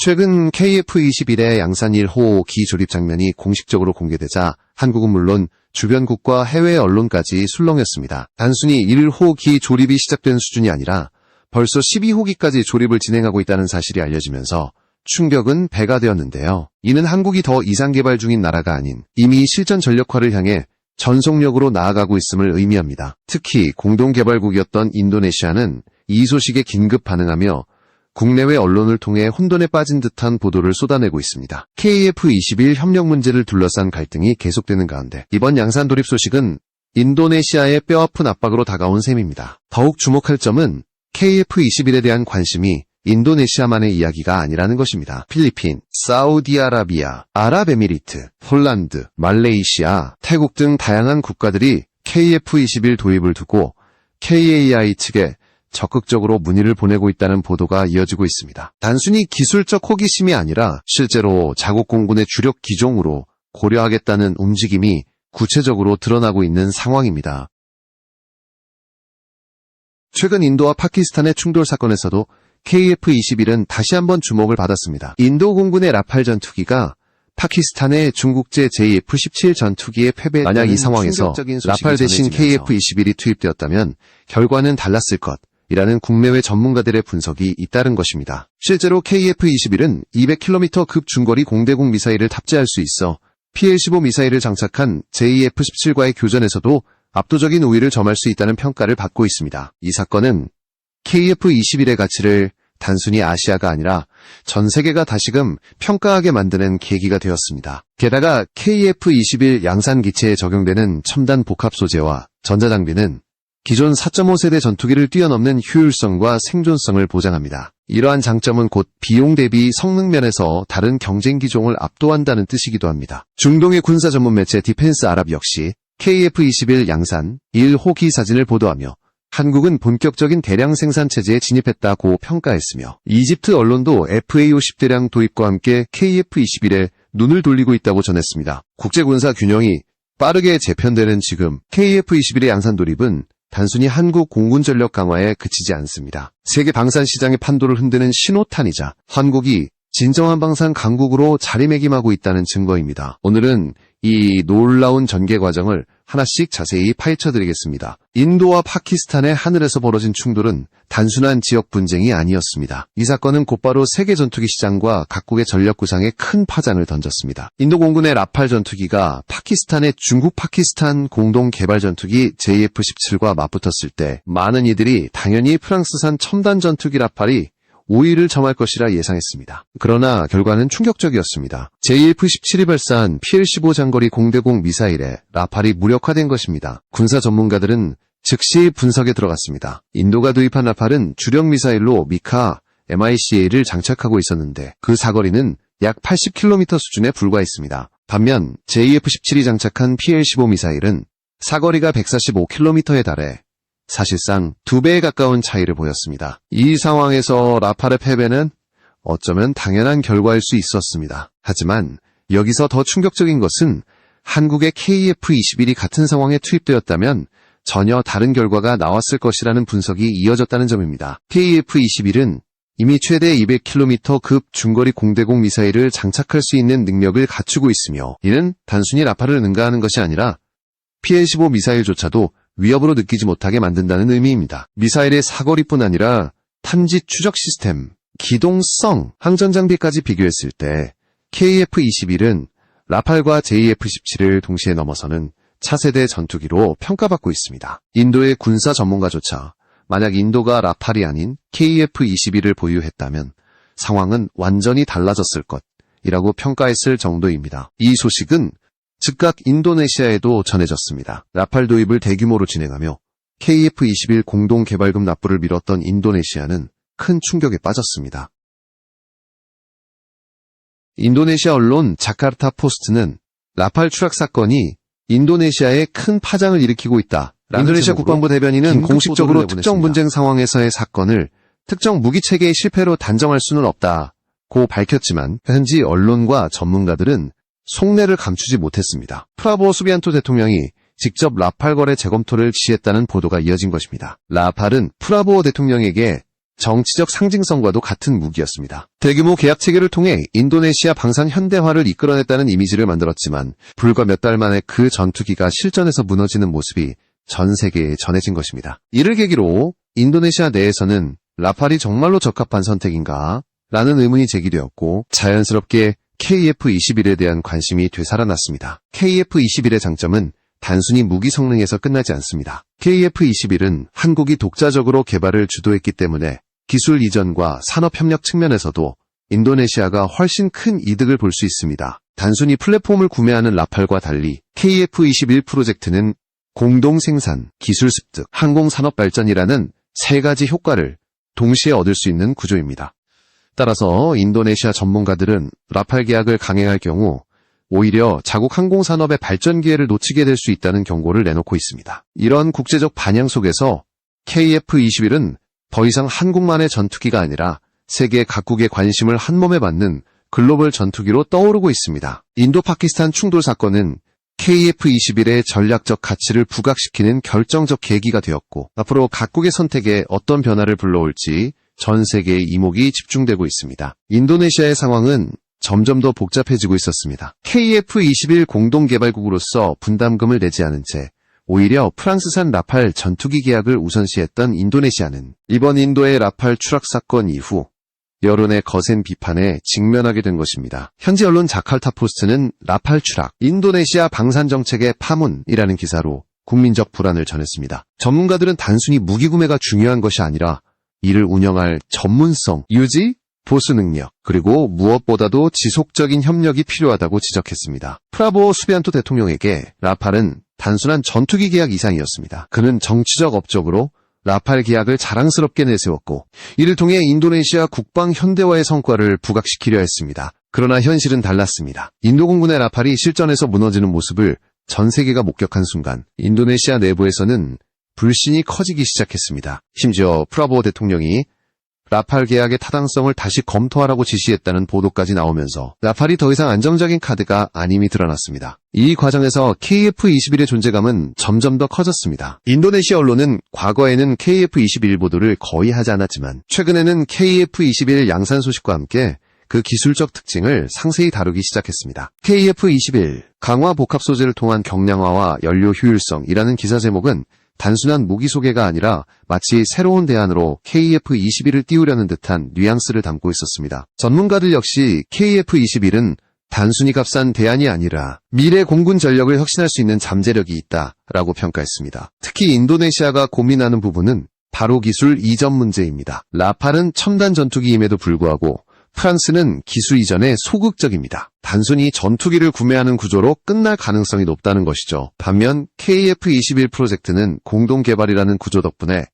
최근 KF-21의 양산 1호기 조립 장면이 공식적으로 공개되자 한국은 물론 주변국과 해외 언론까지 술렁였습니다. 단순히 1호기 조립이 시작된 수준이 아니라 벌써 12호기까지 조립을 진행하고 있다는 사실이 알려지면서 충격은 배가 되었는데요. 이는 한국이 더 이상 개발 중인 나라가 아닌 이미 실전 전력화를 향해 전속력으로 나아가고 있음을 의미합니다. 특히 공동개발국이었던 인도네시아는 이 소식에 긴급 반응하며 국내외 언론을 통해 혼돈에 빠진 듯한 보도를 쏟아내고 있습니다. KF-21 협력 문제를 둘러싼 갈등이 계속되는 가운데 이번 양산 돌입 소식은 인도네시아의 뼈아픈 압박으로 다가온 셈입니다. 더욱 주목할 점은 KF-21에 대한 관심이 인도네시아만의 이야기가 아니라는 것입니다. 필리핀, 사우디아라비아, 아랍에미리트, 폴란드, 말레이시아, 태국 등 다양한 국가들이 KF-21 도입을 두고 KAI 측에 적극적으로 문의를 보내고 있다는 보도가 이어지고 있습니다. 단순히 기술적 호기심이 아니라 실제로 자국 공군의 주력 기종으로 고려하겠다는 움직임이 구체적으로 드러나고 있는 상황입니다. 최근 인도와 파키스탄의 충돌 사건에서도 KF-21은 다시 한번 주목을 받았습니다. 인도 공군의 라팔 전투기가 파키스탄의 중국제 JF-17 전투기에 패배했다는 만약 이 상황에서 라팔 대신 KF-21이 투입되었다면 결과는 달랐을 것이라는 국내외 전문가들의 분석이 잇따른 것입니다. 실제로 KF-21은 200km급 중거리 공대공 미사일을 탑재할 수 있어 PL-15 미사일을 장착한 JF-17과의 교전에서도 압도적인 우위를 점할 수 있다는 평가를 받고 있습니다. 이 사건은 KF-21의 가치를 단순히 아시아가 아니라 전 세계가 다시금 평가하게 만드는 계기가 되었습니다. 게다가 KF-21 양산 기체에 적용되는 첨단 복합 소재와 전자장비는 기존 4.5세대 전투기를 뛰어넘는 효율성과 생존성을 보장합니다. 이러한 장점은 곧 비용 대비 성능 면에서 다른 경쟁 기종을 압도한다는 뜻이기도 합니다. 중동의 군사 전문 매체 디펜스 아랍 역시 KF-21 양산 1호기 사진을 보도하며 한국은 본격적인 대량 생산 체제에 진입했다고 평가했으며 이집트 언론도 FA-50 대량 도입과 함께 KF-21에 눈을 돌리고 있다고 전했습니다. 국제군사 균형이 빠르게 재편되는 지금 KF-21의 양산 돌입은 단순히 한국 공군 전력 강화에 그치지 않습니다. 세계 방산 시장의 판도를 흔드는 신호탄이자 한국이 진정한 방산 강국으로 자리매김하고 있다는 증거입니다. 오늘은 이 놀라운 전개 과정을 하나씩 자세히 파헤쳐드리겠습니다. 인도와 파키스탄의 하늘에서 벌어진 충돌은 단순한 지역 분쟁이 아니었습니다. 이 사건은 곧바로 세계 전투기 시장과 각국의 전력 구상에 큰 파장을 던졌습니다. 인도 공군의 라팔 전투기가 파키스탄의 중국 파키스탄 공동 개발 전투기 JF-17과 맞붙었을 때 많은 이들이 당연히 프랑스산 첨단 전투기 라팔이 우위를 점할 것이라 예상했습니다. 그러나 결과는 충격적이었습니다. JF-17이 발사한 PL-15 장거리 공대공 미사일에 라팔이 무력화된 것입니다. 군사 전문가들은 즉시 분석에 들어갔습니다. 인도가 도입한 라팔은 주력 미사일로 미카, MICA를 장착하고 있었는데 그 사거리는 약 80km 수준에 불과했습니다. 반면 JF-17이 장착한 PL-15 미사일은 사거리가 145km에 달해 사실상 2배에 가까운 차이를 보였습니다. 이 상황에서 라팔의 패배는 어쩌면 당연한 결과일 수 있었습니다. 하지만 여기서 더 충격적인 것은 한국의 KF-21이 같은 상황에 투입되었다면 전혀 다른 결과가 나왔을 것이라는 분석이 이어졌다는 점입니다. KF-21은 이미 최대 200km급 중거리 공대공 미사일을 장착할 수 있는 능력을 갖추고 있으며 이는 단순히 라팔을 능가하는 것이 아니라 PL-15 미사일조차도 위협으로 느끼지 못하게 만든다는 의미입니다. 미사일의 사거리뿐 아니라 탐지 추적 시스템, 기동성, 항전 장비까지 비교했을 때 KF-21은 라팔과 JF-17을 동시에 넘어서는 차세대 전투기로 평가받고 있습니다. 인도의 군사 전문가조차 만약 인도가 라팔이 아닌 KF-21을 보유했다면 상황은 완전히 달라졌을 것이라고 평가했을 정도입니다. 이 소식은 즉각 인도네시아에도 전해졌습니다. 라팔 도입을 대규모로 진행하며 KF-21 공동개발금 납부를 미뤘던 인도네시아는 큰 충격에 빠졌습니다. 인도네시아 언론 자카르타 포스트는 라팔 추락 사건이 인도네시아에 큰 파장을 일으키고 있다. 인도네시아 국방부 대변인은 공식적으로 특정 분쟁 상황에서의 사건을 특정 무기체계의 실패로 단정할 수는 없다고 밝혔지만 현지 언론과 전문가들은 속내를 감추지 못했습니다. 프라보오 수비안토 대통령이 직접 라팔 거래 재검토를 지시했다는 보도가 이어진 것입니다. 라팔은 프라보오 대통령에게 정치적 상징성과도 같은 무기였습니다. 대규모 계약 체결을 통해 인도네시아 방산 현대화를 이끌어냈다는 이미지를 만들었지만 불과 몇 달 만에 그 전투기가 실전에서 무너지는 모습이 전 세계에 전해진 것입니다. 이를 계기로 인도네시아 내에서는 라팔이 정말로 적합한 선택인가? 라는 의문이 제기되었고 자연스럽게 KF-21에 대한 관심이 되살아났습니다. KF-21의 장점은 단순히 무기 성능에서 끝나지 않습니다. KF-21은 한국이 독자적으로 개발을 주도했기 때문에 기술 이전과 산업협력 측면에서도 인도네시아가 훨씬 큰 이득을 볼 수 있습니다. 단순히 플랫폼을 구매하는 라팔과 달리 KF-21 프로젝트는 공동 생산, 기술 습득, 항공산업 발전이라는 세 가지 효과를 동시에 얻을 수 있는 구조입니다. 따라서 인도네시아 전문가들은 라팔 계약을 강행할 경우 오히려 자국 항공산업의 발전 기회를 놓치게 될 수 있다는 경고를 내놓고 있습니다. 이런 국제적 반향 속에서 KF-21은 더 이상 한국만의 전투기가 아니라 세계 각국의 관심을 한몸에 받는 글로벌 전투기로 떠오르고 있습니다. 인도-파키스탄 충돌 사건은 KF-21의 전략적 가치를 부각시키는 결정적 계기가 되었고 앞으로 각국의 선택에 어떤 변화를 불러올지 전 세계의 이목이 집중되고 있습니다. 인도네시아의 상황은 점점 더 복잡해지고 있었습니다. KF-21 공동개발국으로서 분담금을 내지 않은 채 오히려 프랑스산 라팔 전투기 계약을 우선시했던 인도네시아는 이번 인도의 라팔 추락 사건 이후 여론의 거센 비판에 직면하게 된 것입니다. 현지 언론 자카르타 포스트는 라팔 추락, 인도네시아 방산 정책의 파문이라는 기사로 국민적 불안을 전했습니다. 전문가들은 단순히 무기 구매가 중요한 것이 아니라 이를 운영할 전문성, 유지, 보수 능력, 그리고 무엇보다도 지속적인 협력이 필요하다고 지적했습니다. 프라보 수비안토 대통령에게 라팔은 단순한 전투기 계약 이상이었습니다. 그는 정치적 업적으로 라팔 계약을 자랑스럽게 내세웠고 이를 통해 인도네시아 국방 현대화의 성과를 부각시키려 했습니다. 그러나 현실은 달랐습니다. 인도 공군의 라팔이 실전에서 무너지는 모습을 전 세계가 목격한 순간 인도네시아 내부에서는 불신이 커지기 시작했습니다. 심지어 프라보 대통령이 라팔 계약의 타당성을 다시 검토하라고 지시했다는 보도까지 나오면서 라팔이 더 이상 안정적인 카드가 아님이 드러났습니다. 이 과정에서 KF-21의 존재감은 점점 더 커졌습니다. 인도네시아 언론은 과거에는 KF-21 보도를 거의 하지 않았지만 최근에는 KF-21 양산 소식과 함께 그 기술적 특징을 상세히 다루기 시작했습니다. KF-21 강화 복합 소재를 통한 경량화와 연료 효율성이라는 기사 제목은 단순한 무기 소개가 아니라 마치 새로운 대안으로 KF-21을 띄우려는 듯한 뉘앙스를 담고 있었습니다. 전문가들 역시 KF-21은 단순히 값싼 대안이 아니라 미래 공군 전력을 혁신할 수 있는 잠재력이 있다라고 평가했습니다. 특히 인도네시아가 고민하는 부분은 바로 기술 이전 문제입니다. 라팔은 첨단 전투기임에도 불구하고 프랑스는 기술 이전에 소극적입니다. 단순히 전투기를 구매하는 구조로 끝날 가능성이 높다는 것이죠. 반면 KF-21 프로젝트는 공동개발이라는 구조 덕분에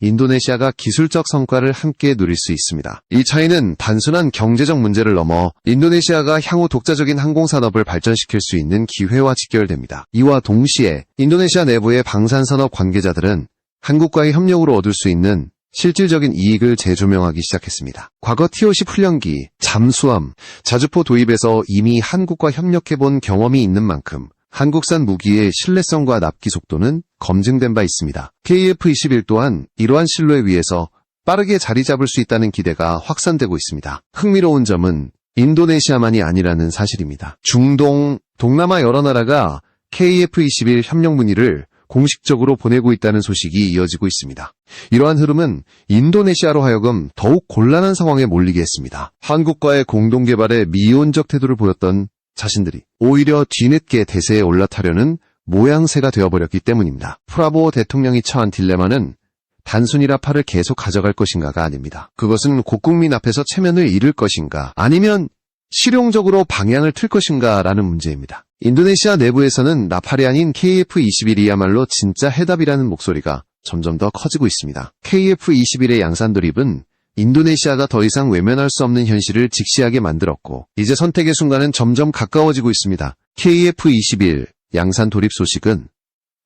인도네시아가 기술적 성과를 함께 누릴 수 있습니다. 이 차이는 단순한 경제적 문제를 넘어 인도네시아가 향후 독자적인 항공산업을 발전시킬 수 있는 기회와 직결됩니다. 이와 동시에 인도네시아 내부의 방산산업 관계자들은 한국과의 협력으로 얻을 수 있는 실질적인 이익을 재조명하기 시작했습니다. 과거 T-50 훈련기, 잠수함, 자주포 도입에서 이미 한국과 협력해본 경험이 있는 만큼 한국산 무기의 신뢰성과 납기 속도는 검증된 바 있습니다. KF-21 또한 이러한 신뢰에 의해서 빠르게 자리 잡을 수 있다는 기대가 확산되고 있습니다. 흥미로운 점은 인도네시아만이 아니라는 사실입니다. 중동, 동남아 여러 나라가 KF-21 협력 문의를 공식적으로 보내고 있다는 소식이 이어지고 있습니다. 이러한 흐름은 인도네시아로 하여금 더욱 곤란한 상황에 몰리게 했습니다. 한국과의 공동개발에 미온적 태도를 보였던 자신들이 오히려 뒤늦게 대세에 올라타려는 모양새가 되어버렸기 때문입니다. 프라보 대통령이 처한 딜레마는 단순히 라팔을 계속 가져갈 것인가가 아닙니다. 그것은 국국민 앞에서 체면을 잃을 것인가 아니면 실용적으로 방향을 틀 것인가라는 문제입니다. 인도네시아 내부에서는 라팔이 아닌 KF-21이야말로 진짜 해답이라는 목소리가 점점 더 커지고 있습니다. KF-21의 양산 도입은 인도네시아가 더 이상 외면할 수 없는 현실을 직시하게 만들었고 이제 선택의 순간은 점점 가까워지고 있습니다. KF-21 양산 돌입 소식은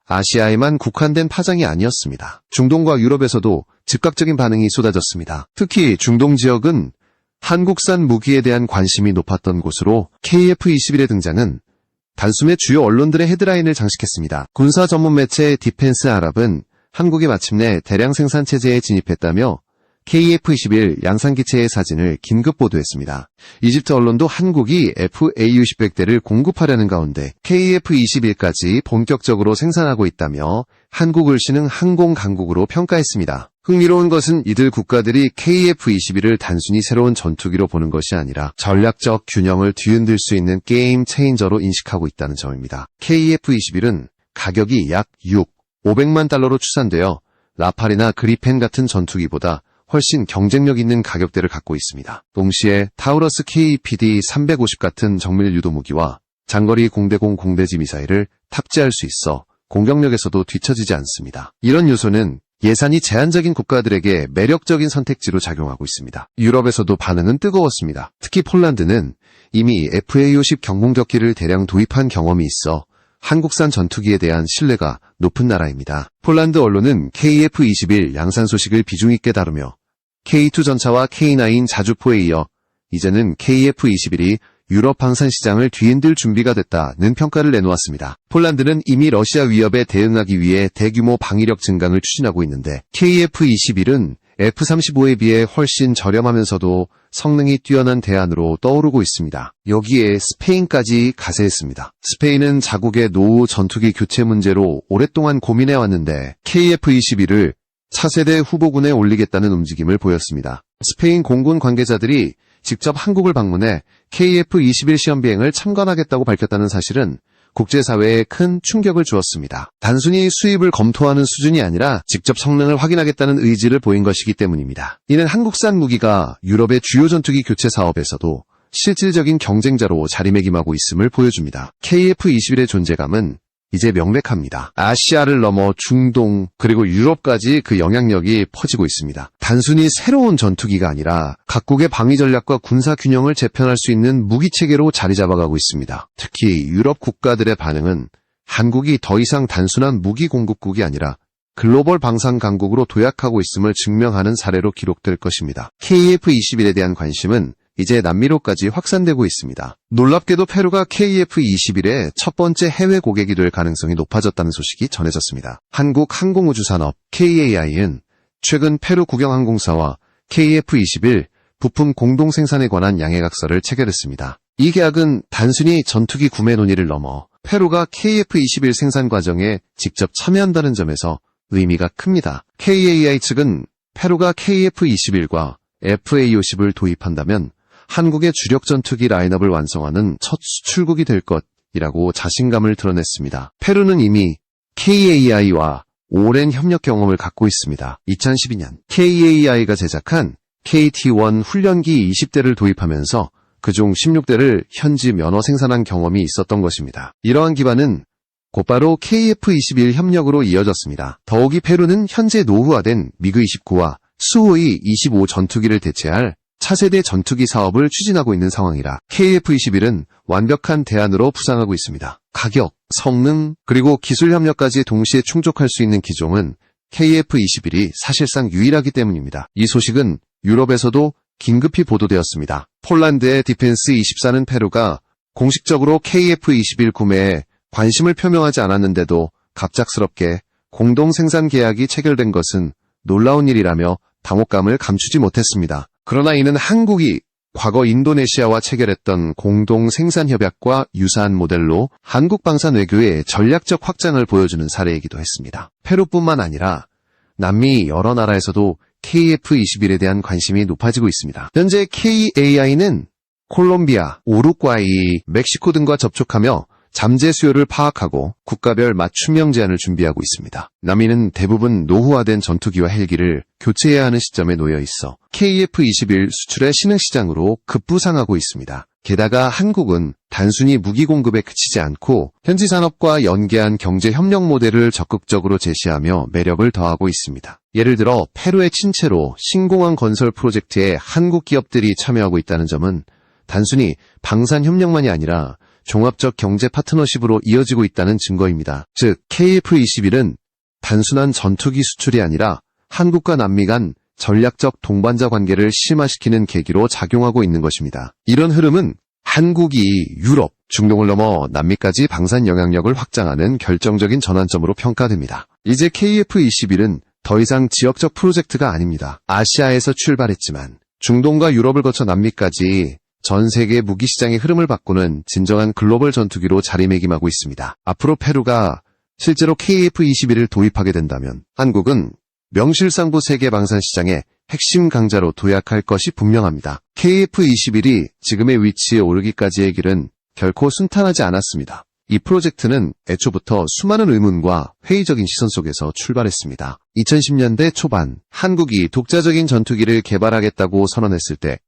아시아에만 국한된 파장이 아니었습니다. 중동과 유럽에서도 즉각적인 반응이 쏟아졌습니다. 특히 중동 지역은 한국산 무기에 대한 관심이 높았던 곳으로 KF-21의 등장은 단숨에 주요 언론들의 헤드라인을 장식했습니다. 군사 전문 매체 디펜스 아랍은 한국이 마침내 대량 생산 체제에 진입했다며 KF-21 양산기체의 사진을 긴급 보도했습니다. 이집트 언론도 한국이 FA-60대를 공급하려는 가운데 KF-21까지 본격적으로 생산하고 있다며 한국을 신흥 항공 강국으로 평가했습니다. 흥미로운 것은 이들 국가들이 KF-21을 단순히 새로운 전투기로 보는 것이 아니라 전략적 균형을 뒤흔들 수 있는 게임 체인저로 인식하고 있다는 점입니다. KF-21은 가격이 약 500만 달러로 추산되어 라팔이나 그리펜 같은 전투기보다 훨씬 경쟁력 있는 가격대를 갖고 있습니다. 동시에 타우러스 KPD-350 같은 정밀 유도 무기와 장거리 공대공 공대지 미사일을 탑재할 수 있어 공격력에서도 뒤처지지 않습니다. 이런 요소는 예산이 제한적인 국가들에게 매력적인 선택지로 작용하고 있습니다. 유럽에서도 반응은 뜨거웠습니다. 특히 폴란드는 이미 FA-50 경공격기를 대량 도입한 경험이 있어 한국산 전투기에 대한 신뢰가 높은 나라입니다. 폴란드 언론은 KF-21 양산 소식을 비중 있게 다루며 K2 전차와 K9 자주포에 이어 이제는 KF-21이 유럽 방산 시장을 뒤흔들 준비가 됐다는 평가를 내놓았습니다. 폴란드는 이미 러시아 위협에 대응하기 위해 대규모 방위력 증강을 추진하고 있는데 KF-21은 F-35에 비해 훨씬 저렴하면서도 성능이 뛰어난 대안으로 떠오르고 있습니다. 여기에 스페인까지 가세했습니다. 스페인은 자국의 노후 전투기 교체 문제로 오랫동안 고민해왔는데 KF-21을 차세대 후보군에 올리겠다는 움직임을 보였습니다. 스페인 공군 관계자들이 직접 한국을 방문해 KF-21 시험비행을 참관하겠다고 밝혔다는 사실은 국제사회에 큰 충격을 주었습니다. 단순히 수입을 검토하는 수준이 아니라 직접 성능을 확인하겠다는 의지를 보인 것이기 때문입니다. 이는 한국산 무기가 유럽의 주요 전투기 교체 사업에서도 실질적인 경쟁자로 자리매김하고 있음을 보여줍니다. KF-21의 존재감은 이제 명백합니다. 아시아를 넘어 중동 그리고 유럽까지 그 영향력이 퍼지고 있습니다. 단순히 새로운 전투기가 아니라 각국의 방위 전략과 군사 균형을 재편할 수 있는 무기체계로 자리 잡아가고 있습니다. 특히 유럽 국가들의 반응은 한국이 더 이상 단순한 무기 공급국이 아니라 글로벌 방산 강국으로 도약하고 있음을 증명하는 사례로 기록될 것입니다. KF-21에 대한 관심은 이제 남미로까지 확산되고 있습니다. 놀랍게도 페루가 KF-21의 첫 번째 해외 고객이 될 가능성이 높아졌다는 소식이 전해졌습니다. 한국 항공우주산업 KAI는 최근 페루 국영항공사와 KF-21 부품 공동 생산에 관한 양해각서를 체결했습니다. 이 계약은 단순히 전투기 구매 논의를 넘어 페루가 KF-21 생산 과정에 직접 참여한다는 점에서 의미가 큽니다. KAI 측은 페루가 KF-21과 FA-50을 도입한다면 한국의 주력 전투기 라인업을 완성하는 첫 수출국이 될 것이라고 자신감을 드러냈습니다. 페루는 이미 KAI와 오랜 협력 경험을 갖고 있습니다. 2012년 KAI가 제작한 KT-1 훈련기 20대를 도입하면서 그중 16대를 현지 면허 생산한 경험이 있었던 것입니다. 이러한 기반은 곧바로 KF-21 협력으로 이어졌습니다. 더욱이 페루는 현재 노후화된 미그-29와 수호이-25 전투기를 대체할 차세대 전투기 사업을 추진하고 있는 상황이라 KF-21은 완벽한 대안으로 부상하고 있습니다. 가격, 성능, 그리고 기술 협력까지 동시에 충족할 수 있는 기종은 KF-21이 사실상 유일하기 때문입니다. 이 소식은 유럽에서도 긴급히 보도되었습니다. 폴란드의 디펜스24는 페루가 공식적으로 KF-21 구매에 관심을 표명하지 않았는데도 갑작스럽게 공동 생산 계약이 체결된 것은 놀라운 일이라며 당혹감을 감추지 못했습니다. 그러나 이는 한국이 과거 인도네시아와 체결했던 공동 생산 협약과 유사한 모델로 한국 방산 외교의 전략적 확장을 보여주는 사례이기도 했습니다. 페루뿐만 아니라 남미 여러 나라에서도 KF-21에 대한 관심이 높아지고 있습니다. 현재 KAI는 콜롬비아, 우루과이, 멕시코 등과 접촉하며 잠재 수요를 파악하고 국가별 맞춤형 제안을 준비하고 있습니다. 남미는 대부분 노후화된 전투기와 헬기를 교체해야 하는 시점에 놓여 있어 KF-21 수출의 신흥 시장으로 급부상하고 있습니다. 게다가 한국은 단순히 무기 공급에 그치지 않고 현지 산업과 연계한 경제 협력 모델을 적극적으로 제시하며 매력을 더하고 있습니다. 예를 들어 페루의 친체로 신공항 건설 프로젝트에 한국 기업들이 참여하고 있다는 점은 단순히 방산 협력만이 아니라 종합적 경제 파트너십으로 이어지고 있다는 증거입니다. 즉, KF-21은 단순한 전투기 수출이 아니라 한국과 남미 간 전략적 동반자 관계를 심화시키는 계기로 작용하고 있는 것입니다. 이런 흐름은 한국이 유럽, 중동을 넘어 남미까지 방산 영향력을 확장하는 결정적인 전환점으로 평가됩니다. 이제 KF-21은 더 이상 지역적 프로젝트가 아닙니다. 아시아에서 출발했지만 중동과 유럽을 거쳐 남미까지 전 세계 무기 시장의 흐름을 바꾸는 진정한 글로벌 전투기로 자리매김하고 있습니다. 앞으로 페루가 실제로 KF-21을 도입하게 된다면 한국은 명실상부 세계 방산 시장의 핵심 강자로 도약할 것이 분명합니다. KF-21이 지금의 위치에 오르기까지의 길은 결코 순탄하지 않았습니다. 이 프로젝트는 애초부터 수많은 의문과 회의적인 시선 속에서 출발했습니다. 2010년대 초반 한국이 독자적인 전투기를 개발하겠다고 선언했을 때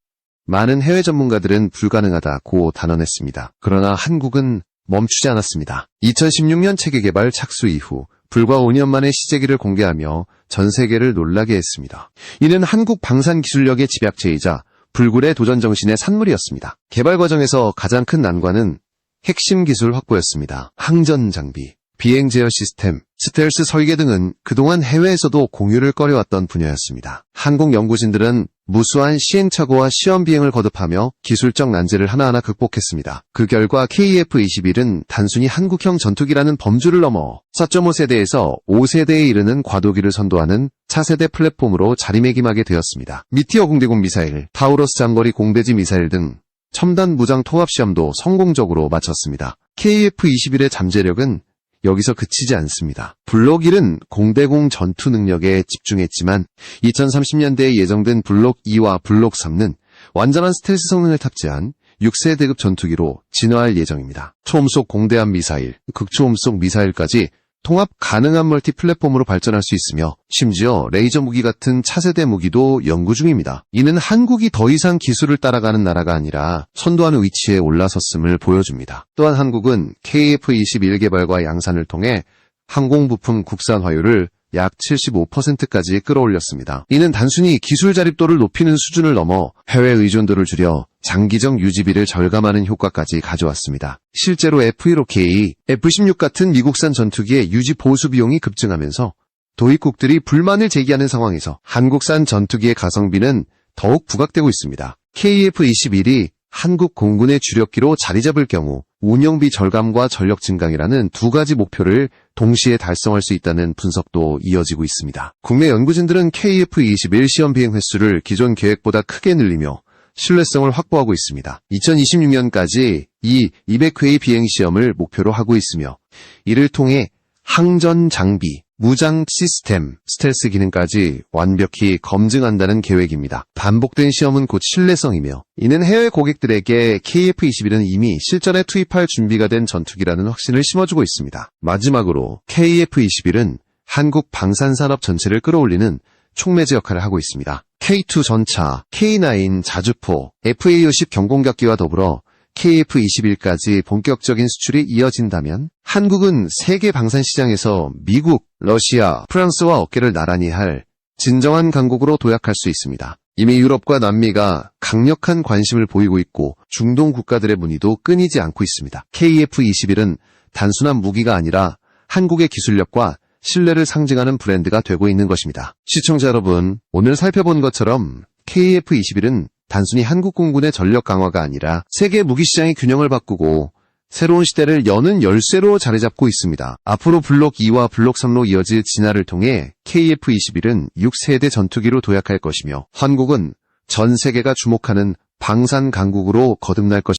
많은 해외 전문가들은 불가능하다고 단언했습니다. 그러나 한국은 멈추지 않았습니다. 2016년 체계개발 착수 이후 불과 5년 만에 시제기를 공개하며 전 세계를 놀라게 했습니다. 이는 한국 방산 기술력의 집약체이자 불굴의 도전 정신의 산물이었습니다. 개발 과정에서 가장 큰 난관은 핵심 기술 확보였습니다. 항전 장비, 비행 제어 시스템, 스텔스 설계 등은 그동안 해외에서도 공유를 꺼려왔던 분야였습니다. 한국 연구진들은 무수한 시행착오와 시험 비행을 거듭하며 기술적 난제를 하나하나 극복했습니다. 그 결과 KF-21은 단순히 한국형 전투기라는 범주를 넘어 4.5세대에서 5세대에 이르는 과도기를 선도하는 차세대 플랫폼으로 자리매김하게 되었습니다. 미티어 공대공 미사일, 타우러스 장거리 공대지 미사일 등 첨단 무장 통합 시험도 성공적으로 마쳤습니다. KF-21의 잠재력은 여기서 그치지 않습니다. 블록 1은 공대공 전투 능력에 집중했지만 2030년대에 예정된 블록 2와 블록 3는 완전한 스텔스 성능을 탑재한 6세대급 전투기로 진화할 예정입니다. 초음속 공대함 미사일, 극초음속 미사일까지 통합 가능한 멀티 플랫폼으로 발전할 수 있으며 심지어 레이저 무기 같은 차세대 무기도 연구 중입니다. 이는 한국이 더 이상 기술을 따라가는 나라가 아니라 선도하는 위치에 올라섰음을 보여줍니다. 또한 한국은 KF-21 개발과 양산을 통해 항공부품 국산화율을 약 75%까지 끌어올렸습니다. 이는 단순히 기술 자립도를 높이는 수준을 넘어 해외 의존도를 줄여 장기적 유지비를 절감하는 효과까지 가져왔습니다. 실제로 F-15K, F-16 같은 미국산 전투기의 유지 보수 비용이 급증하면서 도입국들이 불만을 제기하는 상황에서 한국산 전투기의 가성비는 더욱 부각되고 있습니다. KF-21이 한국 공군의 주력기로 자리 잡을 경우 운영비 절감과 전력 증강이라는 두 가지 목표를 동시에 달성할 수 있다는 분석도 이어지고 있습니다. 국내 연구진들은 KF-21 시험 비행 횟수를 기존 계획보다 크게 늘리며 신뢰성을 확보하고 있습니다. 2026년까지 이 200회의 비행 시험을 목표로 하고 있으며 이를 통해 항전 장비, 무장 시스템, 스텔스 기능까지 완벽히 검증한다는 계획입니다. 반복된 시험은 곧 신뢰성이며 이는 해외 고객들에게 KF-21은 이미 실전에 투입할 준비가 된 전투기라는 확신을 심어주고 있습니다. 마지막으로 KF-21은 한국 방산산업 전체를 끌어올리는 촉매제 역할을 하고 있습니다. K2 전차, K9 자주포, FA-50 경공격기와 더불어 KF-21까지 본격적인 수출이 이어진다면 한국은 세계 방산 시장에서 미국, 러시아, 프랑스와 어깨를 나란히 할 진정한 강국으로 도약할 수 있습니다. 이미 유럽과 남미가 강력한 관심을 보이고 있고 중동 국가들의 문의도 끊이지 않고 있습니다. KF-21은 단순한 무기가 아니라 한국의 기술력과 신뢰를 상징하는 브랜드가 되고 있는 것입니다. 시청자 여러분, 오늘 살펴본 것처럼 KF-21은 단순히 한국 공군의 전력 강화가 아니라 세계 무기시장의 균형을 바꾸고 새로운 시대를 여는 열쇠로 자리 잡고 있습니다. 앞으로 블록 2와 블록 3로 이어질 진화를 통해 KF-21은 6세대 전투기로 도약할 것이며 한국은 전 세계가 주목하는 방산 강국으로 거듭날 것입니다.